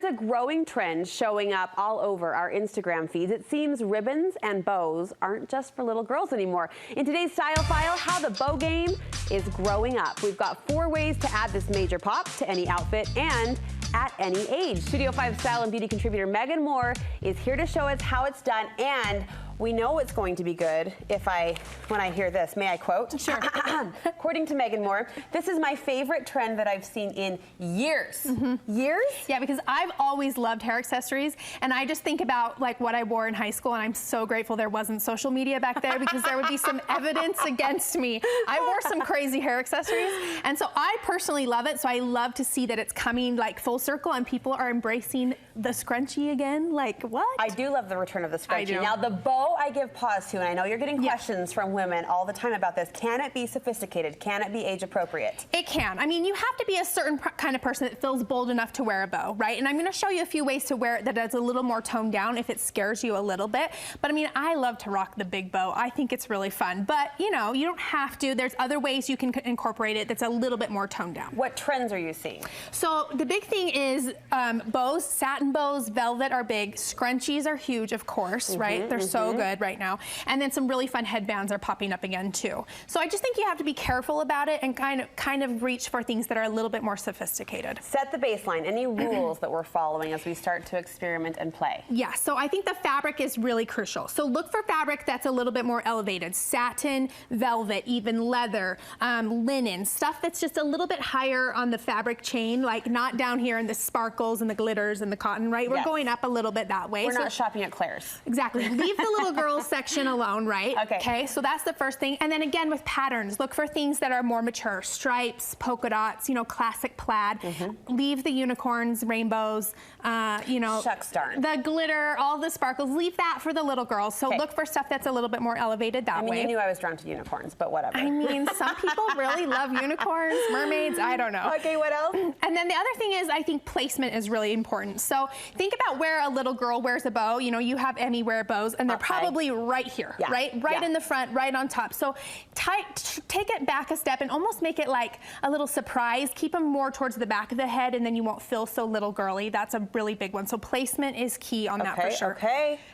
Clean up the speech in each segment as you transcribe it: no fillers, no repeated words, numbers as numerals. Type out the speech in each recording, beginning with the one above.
a growing trend showing up all over our Instagram feeds. It seems ribbons and bows aren't just for little girls anymore. In today's Style File, how the bow game is growing up. We've got 4 ways to add this major pop to any outfit and at any age. Studio 5 style and beauty contributor Megan Moore is here to show us how it's done, and we know it's going to be good when I hear this. May I quote? Sure. According to Megan Moore, this is my favorite trend that I've seen in years. Years? Yeah, because I've always loved hair accessories, and I just think about like what I wore in high school, and I'm so grateful there wasn't social media back there because there would be some evidence against me. I wore some crazy hair accessories, and so I personally love it. So I love to see that it's coming like full circle and people are embracing the scrunchie again. Like, what? I do love the return of the scrunchie. I do. Now the bow I give pause to, and I know you're getting questions from women all the time about this. Can it be sophisticated? Can it be age appropriate? It can. I mean, you have to be a certain kind of person that feels bold enough to wear a bow, right? And I'm going to show you a few ways to wear it that is a little more toned down if it scares you a little bit. But I mean, I love to rock the big bow. I think it's really fun. But you know, you don't have to. There's other ways you can incorporate it that's a little bit more toned down. What trends are you seeing? So the big thing is bows, satin bows, velvet are big. Scrunchies are huge, of course, right? They're so good right now. And then some really fun headbands are popping up again too. So I just think you have to be careful about it and kind of reach for things that are a little bit more sophisticated. Set the baseline. Any rules that we're following as we start to experiment and play? Yeah, so I think the fabric is really crucial. So look for fabric that's a little bit more elevated. Satin, velvet, even leather, linen, stuff that's just a little bit higher on the fabric chain, like not down here in the sparkles and the glitters and the cotton, right? We're going up a little bit that way. We're not shopping at Claire's. Exactly. Leave the little girls section alone, right? Okay. So that's the first thing. And then again with patterns, look for things that are more mature. Stripes, polka dots, you know, classic plaid. Leave the unicorns, rainbows, you know. Shucks darn. The glitter, all the sparkles, leave that for the little girls. So look for stuff that's a little bit more elevated that way. I mean, you knew I was drawn to unicorns, but whatever. I mean, some people really love unicorns, mermaids, I don't know. Okay, what else? And then the other thing is, I think placement is really important. So think about where a little girl wears a bow. You know, you have Emmy wear bows, and they're probably right here, right in the front, right on top. So take it back a step and almost make it like a little surprise. Keep them more towards the back of the head, and then you won't feel so little girly. That's a really big one. So placement is key on that for sure.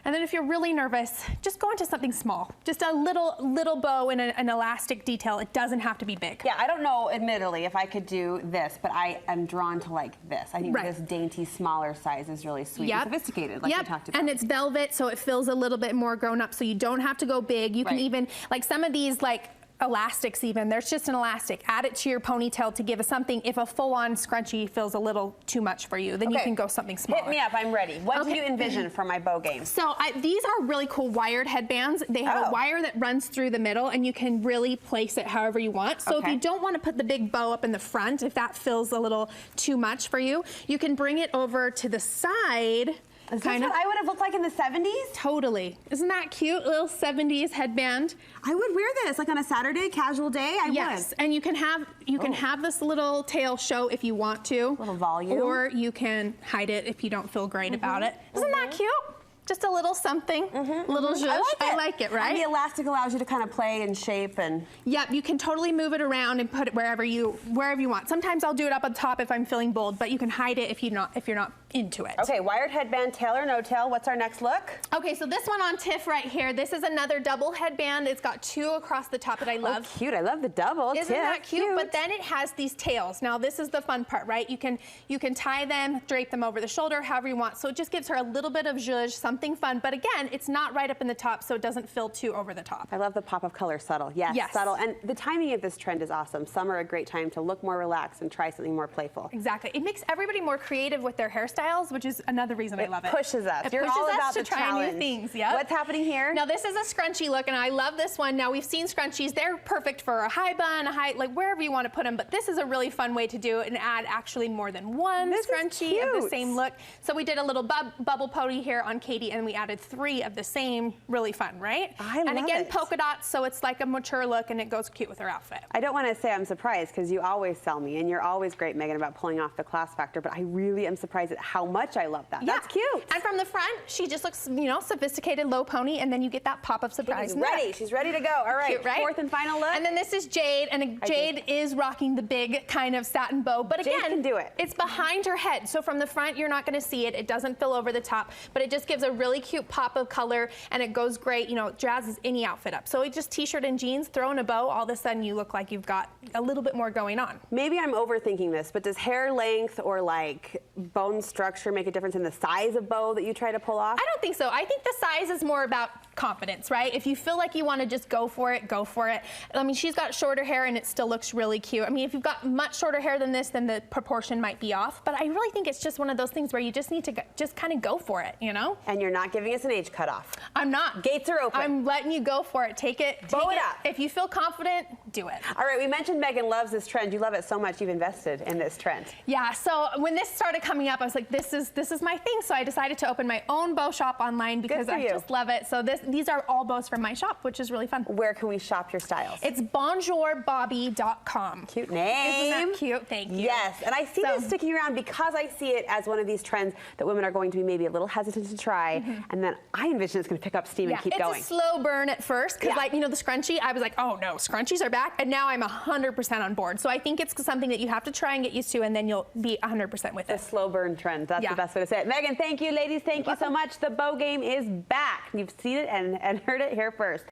And then if you're really nervous, just go into something small. Just a little bow and an elastic detail. It doesn't have to be big. Yeah, I don't know, admittedly, if I could do this, but I am drawn to like this. I think this dainty, smaller size is really sweet and sophisticated, like we talked about. And it's velvet, so it feels a little bit more grown up, so you don't have to go big. You can even, like some of these, like elastics even, there's just an elastic. Add it to your ponytail to give us something. If a full-on scrunchie feels a little too much for you, then you can go something smaller. Hit me up, I'm ready. What do you envision for my bow game? So these are really cool wired headbands. They have a wire that runs through the middle, and you can really place it however you want. So if you don't want to put the big bow up in the front, if that feels a little too much for you, you can bring it over to the side. Is this what I would have looked like in the 70s? Totally. Isn't that cute? Little 70s headband. I would wear this like on a Saturday, casual day. I would. And you can have this little tail show if you want to. A little volume. Or you can hide it if you don't feel great about it. Isn't that cute? Just a little something, little zhuzh. I like it, right? And the elastic allows you to kind of play and shape and. Yep, you can totally move it around and put it wherever you want. Sometimes I'll do it up on top if I'm feeling bold, but you can hide it if you're not into it. Okay, wired headband, tail or no tail. What's our next look? Okay, so this one on Tiff right here. This is another double headband. It's got 2 across the top that I love. Oh, cute. I love the double. Isn't that cute? But then it has these tails. Now this is the fun part, right? You can tie them, drape them over the shoulder, however you want. So it just gives her a little bit of zhuzh, something fun. But again, it's not right up in the top, so it doesn't feel too over the top. I love the pop of color, subtle. Yes, subtle. And the timing of this trend is awesome. Summer, a great time to look more relaxed and try something more playful. Exactly. It makes everybody more creative with their hairstyles, which is another reason I love it. Pushes us. You're all about to the try challenge. new things. Yep. What's happening here? Now this is a scrunchie look, and I love this one. Now we've seen scrunchies. They're perfect for a high bun, like wherever you want to put them, but this is a really fun way to do it and add actually more than one scrunchie of the same look. So we did a little bubble pony here on Katie, and we added 3 of the same. Really fun, right? And again, polka dots, so it's like a mature look, and it goes cute with her outfit. I don't want to say I'm surprised, because you always sell me, and you're always great, Megan, about pulling off the class factor, but I really am surprised at how how much I love that. Yeah. That's cute. And from the front, she just looks, you know, sophisticated, low pony, and then you get that pop-up surprise. She's ready. She's ready to go. All right. Cute, right? Fourth and final look. And then this is Jade, and Jade is rocking the big kind of satin bow. But again, Jade can do it. It's behind her head. So from the front, you're not going to see it. It doesn't fill over the top, but it just gives a really cute pop of color, and it goes great, you know, jazzes any outfit up. So it just t-shirt and jeans, throw in a bow, all of a sudden you look like you've got a little bit more going on. Maybe I'm overthinking this, but does hair length or like bone structure make a difference in the size of bow that you try to pull off? I don't think so. I think the size is more about confidence, right? If you feel like you want to just go for it, go for it. I mean, she's got shorter hair and it still looks really cute. I mean, if you've got much shorter hair than this, then the proportion might be off. But I really think it's just one of those things where you just need to just kind of go for it, you know? And you're not giving us an age cutoff. I'm not. Gates are open. I'm letting you go for it. Take it. Bow it up. If you feel confident, do it. All right, we mentioned Megan loves this trend. You love it so much you've invested in this trend. Yeah, so when this started coming up, I was like, this is my thing. So I decided to open my own bow shop online because I just love it. So these are all bows from my shop, which is really fun. Where can we shop your styles? It's bonjourbobby.com. Cute name. Isn't that cute? Thank you. Yes, and I see this sticking around because I see it as one of these trends that women are going to be maybe a little hesitant to try, and then I envision it's going to pick up steam and keep going. It's a slow burn at first because, like, you know, the scrunchie, I was like, oh no, scrunchies are back, and now I'm 100% on board. So I think it's something that you have to try and get used to, and then you'll be 100% with it. The slow burn trend. That's the best way to say it. Megan, thank you, ladies. Thank you so much. The bow game is back. You've seen it and heard it here first.